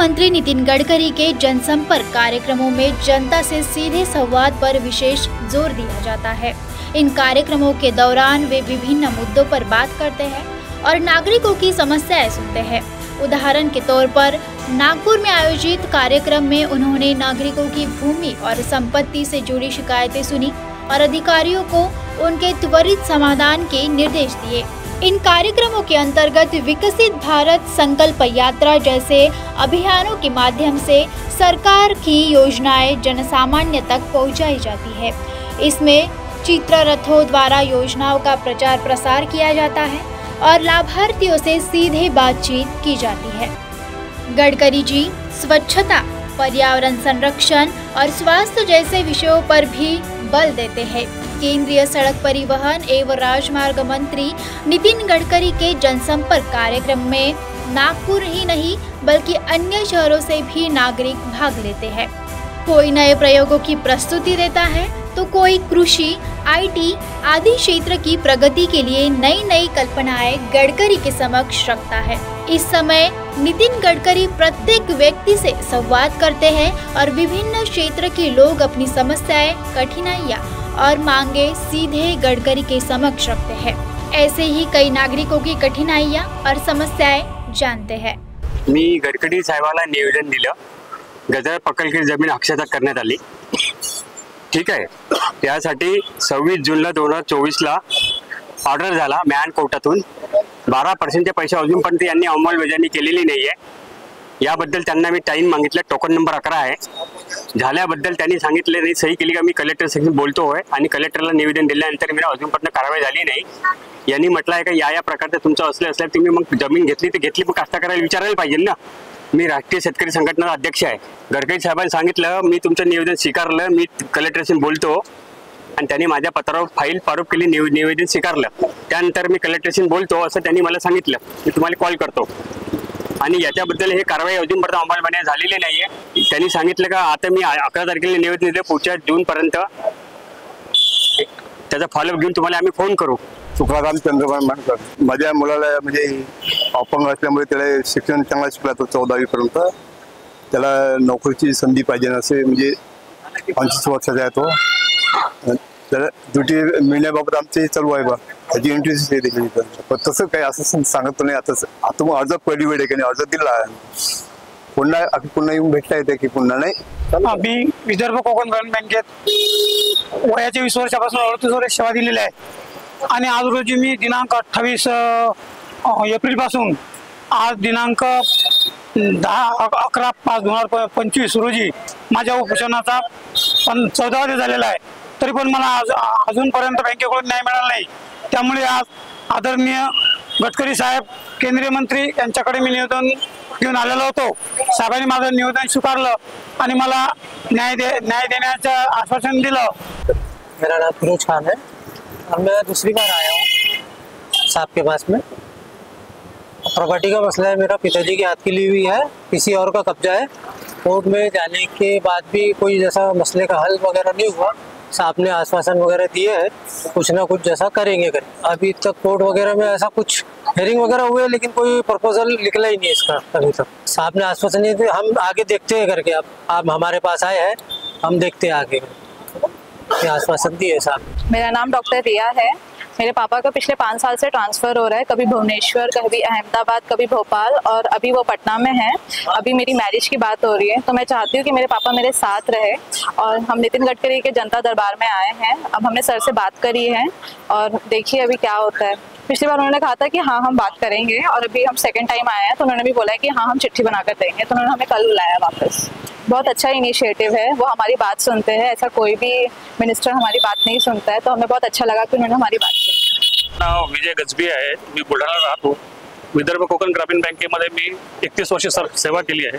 मंत्री नितिन गडकरी के जनसंपर्क कार्यक्रमों में जनता से सीधे संवाद पर विशेष जोर दिया जाता है। इन कार्यक्रमों के दौरान वे विभिन्न मुद्दों पर बात करते हैं और नागरिकों की समस्याएं सुनते हैं। उदाहरण के तौर पर नागपुर में आयोजित कार्यक्रम में उन्होंने नागरिकों की भूमि और संपत्ति से जुड़ी शिकायतें सुनी और अधिकारियों को उनके त्वरित समाधान के निर्देश दिए। इन कार्यक्रमों के अंतर्गत विकसित भारत संकल्प यात्रा जैसे अभियानों के माध्यम से सरकार की योजनाएं जनसामान्य तक पहुंचाई जाती है। इसमें चित्ररथों द्वारा योजनाओं का प्रचार प्रसार किया जाता है और लाभार्थियों से सीधे बातचीत की जाती है। गडकरी जी स्वच्छता, पर्यावरण संरक्षण और स्वास्थ्य जैसे विषयों पर भी बल देते हैं। केंद्रीय सड़क परिवहन एवं राजमार्ग मंत्री नितिन गडकरी के जनसंपर्क कार्यक्रम में नागपुर ही नहीं बल्कि अन्य शहरों से भी नागरिक भाग लेते हैं। कोई नए प्रयोगों की प्रस्तुति देता है तो कोई कृषि, आईटी आदि क्षेत्र की प्रगति के लिए नई नई कल्पनाएं गडकरी के समक्ष रखता है। इस समय नितिन गडकरी प्रत्येक व्यक्ति से संवाद करते हैं और विभिन्न क्षेत्र के लोग अपनी समस्याएं, कठिनाइयां और मांगे सीधे गडकरी के समक्ष रखते हैं। ऐसे ही कई नागरिकों की कठिनाइयां और समस्याएं जानते हैं। मी गडकरी साहेबाला निवेदन दिलं, गजर प्रकल्प जमीन अक्षता करण्यात आली। ठीक आहे, त्यासाठी 26 जूनला 2024ला ऑर्डर झाला मॅन कोर्टातून। 12% पैसे अजूनपर्यंत यांनी अंमलबजावणी केलेली नाहीये। याबद्दल त्यांना मी टाइम मागितला, टोकन नंबर 11 आहे। झाल्याबद्दल त्यांनी सांगितले नाही, सही केली का मी कलेक्टर सेक्शन बोलतोय आणि कलेक्टरला निवेदन दिल्यानंतर मी अजूनपर्यंत कारवाई झाली नाही। यांनी म्हटलं आहे का या प्रकारचं तुमचं असलं तुम्ही मग जमीन घेतली तर घेतली, पण कास्तकाराला विचारायला पाहिजे ना। मी राष्ट्रीय शेतकरी संघटनेचा अध्यक्ष आहे। गडकरी साहेबांनी सांगितलं मी तुमचं निवेदन स्वीकारलं, मी कलेक्टरशी बोलतो आणि त्यांनी माझ्या पत्रावर फाईल प्रारूप केली, निवेदन स्वीकारलं। त्यानंतर मी कलेक्टरशी बोलतो असं त्यांनी मला सांगितलं, मी तुम्हाला कॉल करतो। आणि याच्याबद्दल हे कारवाई अजूनपर्यंत अंमलबजावणी झालेली नाहीये। त्यांनी सांगितलं का आता मी 11 तारखेला निवेदन दिलं, पुढच्या जूनपर्यंत त्याचा फॉलोअप घेऊन तुम्हाला आम्ही फोन करू। तुकाराम चंद्रकांत मानकर माझ्या मुलाला म्हणजे अपंग असल्यामुळे त्याला शिक्षण चांगलं शिकला तो 14वी पर्यंत, त्याला नोकरीची संधी पाहिजे असे म्हणजे 25 वर्षाचा आहे तो। त्याला ड्युटी मिळण्याबाबत आमचे चालू आहे बा, त्याची इंटरेस्ट आहे। पण तसं काही असं सांगत नाही। आता मग अर्ज पहिली वेळ आहे की नाही, अर्ज दिला पुन्हा येऊन भेटता येते की पुन्हा नाही। आम्ही विदर्भ कोकण ग्रामीण बँकेत वयाच्या 20 वर्षापासून 38 वर्ष सेवा दिलेली आहे आणि आज रोजी मी दिनांक 28 एप्रिल पासून आज दिनांक 10/11/2025 रोजी माझ्या उपोषणाचा 14वा दिवस झालेला आहे। तरी पण मला अजूनपर्यंत बँकेकडून न्याय मिळाला नाही। त्यामुळे आज आदरणीय गडकरी साहेब केंद्रीय मंत्री यांच्याकडे मी निवेदन घेऊन आलेलो होतो। साहेबांनी माझं निवेदन स्वीकारलं आणि मला न्याय देण्याचं आश्वासन दिलं। मेरा नाम फिरोज खान है और मैं दूसरी बार आया हूँ साहब के पास में। प्रॉपर्टी का मसला है, मेरा पिताजी के हाथ की ली हुई है, किसी और का कब्जा है। कोर्ट में जाने के बाद भी कोई जैसा मसले का हल वगैरह नहीं हुआ। साहब ने आश्वासन वगैरह दिए हैं कुछ ना कुछ जैसा करेंगे। अभी तक कोर्ट वगैरह में ऐसा कुछ हेयरिंग वगैरह हुए लेकिन कोई प्रपोजल निकला ही नहीं इसका अभी तक। साहब ने आश्वासन दिए थे, हम आगे देखते हैं करके। अब आप हमारे पास आए हैं, हम देखते हैं आगे क्या आश्वासन दिए साहब। मेरा नाम डॉक्टर रिया है। मेरे पापा का पिछले 5 साल से ट्रांसफ़र हो रहा है, कभी भुवनेश्वर, कभी अहमदाबाद, कभी भोपाल और अभी वो पटना में है। अभी मेरी मैरिज की बात हो रही है तो मैं चाहती हूँ कि मेरे पापा मेरे साथ रहे। और हम नितिन गडकरी के जनता दरबार में आए हैं। अब हमने सर से बात करी है और देखिए अभी क्या होता है। पिछली बार उन्होंने कहा था कि हाँ हम बात करेंगे और अभी हम सेकंड टाइम आए हैं तो उन्होंने भी बोला है कि हाँ हम चिट्ठी बनाकर देंगे। तो उन्होंने हमें कल बुलाया वापस। बहुत अच्छा इनिशिएटिव है, वो हमारी बात सुनते हैं। ऐसा कोई भी मिनिस्टर हमारी बात नहीं सुनता है, तो हमें बहुत अच्छा लगा कि उन्होंने हमारी बात की। नाव विजय गजबी आहे, मी बुलढाणा राहतो। विदर्भ कोकण ग्रामीण बँकेमध्ये मी 31 वर्ष सेवा केली आहे।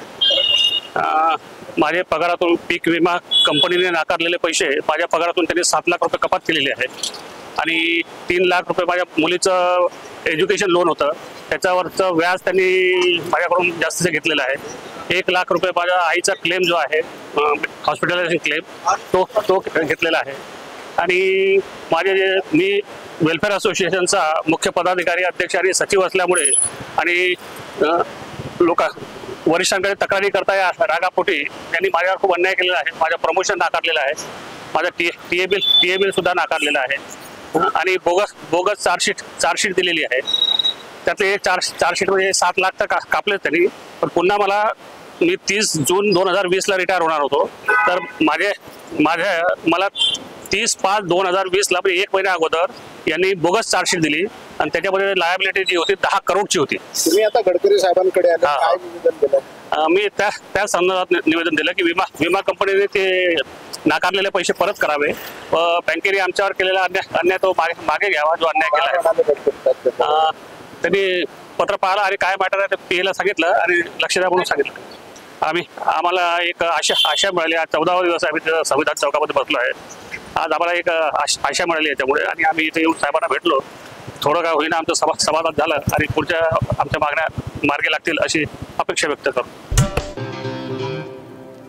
माझ्या पगारातून पीक विमा कंपनीने नाकारलेले पैसे माझ्या पगारातून त्यांनी 7 लाख रुपये कपात केलेले आहेत आणि 3 लाख रुपये माझ्या मुलीचं एज्युकेशन लोन होतं, त्याच्यावरचं व्याज त्यांनी माझ्याकडून जास्तीचं घेतलेलं आहे। 1 लाख रुपये माझ्या आईचा क्लेम जो आहे हॉस्पिटलायझेशन क्लेम तो घेतलेला आहे। आणि माझे मी वेलफेअर असोसिएशनचा मुख्य पदाधिकारी, अध्यक्ष आणि सचिव असल्यामुळे आणि वरिष्ठांकडे तक्रारी करता या रागापोटी त्यांनी माझ्यावर खूप अन्याय केलेला आहे. माझं प्रमोशन नाकारलेलं आहे, माझं टीए बिल सुद्धा नाकारलेलं आहे आणि बोगस चार्जशीट दिलेली आहे. त्यातले एक चार्जशीटमध्ये 7 लाख तर कापलेच त्यांनी. पण पुन्हा मी 30 जून 2020ला रिटायर होणार होतो. तर मला 30/5/2020ला 1 महिन्या अगोदर यांनी बोगस चार्जशीट दिली आणि त्याच्यामध्ये लायबिलिटी जी होती 10 करोडची होती. तुम्ही आता गडकरी साहेबांकडे आले, काय निवेदन दिलं? मी त्या संदर्भात निवेदन दिलं की विमा कंपनीने ते नाकारलेले पैसे परत करावे व बँकेने आमच्यावर केलेला अन्याय तो मागे घ्यावा जो अन्याय केला आहे. त्यांनी पत्र पाहिलं आणि काय मॅटर आहे ते पीएला सांगितलं आणि लक्ष द्या म्हणून सांगितलं. आम्हाला एक आशा मिळाली. आज 14वा दिवस आम्ही संविधान चौकामध्ये बसलो आहे. आज आम्हाला एक आशा मिळाली याच्यामुळे आणि आम्ही इथे येऊन साहेबांना भेटलो. थोडं काय होईना आमचं समाधान झालं आणि पुढच्या आमच्या मागण्या मार्गी लागतील अशी अपेक्षा व्यक्त करतो.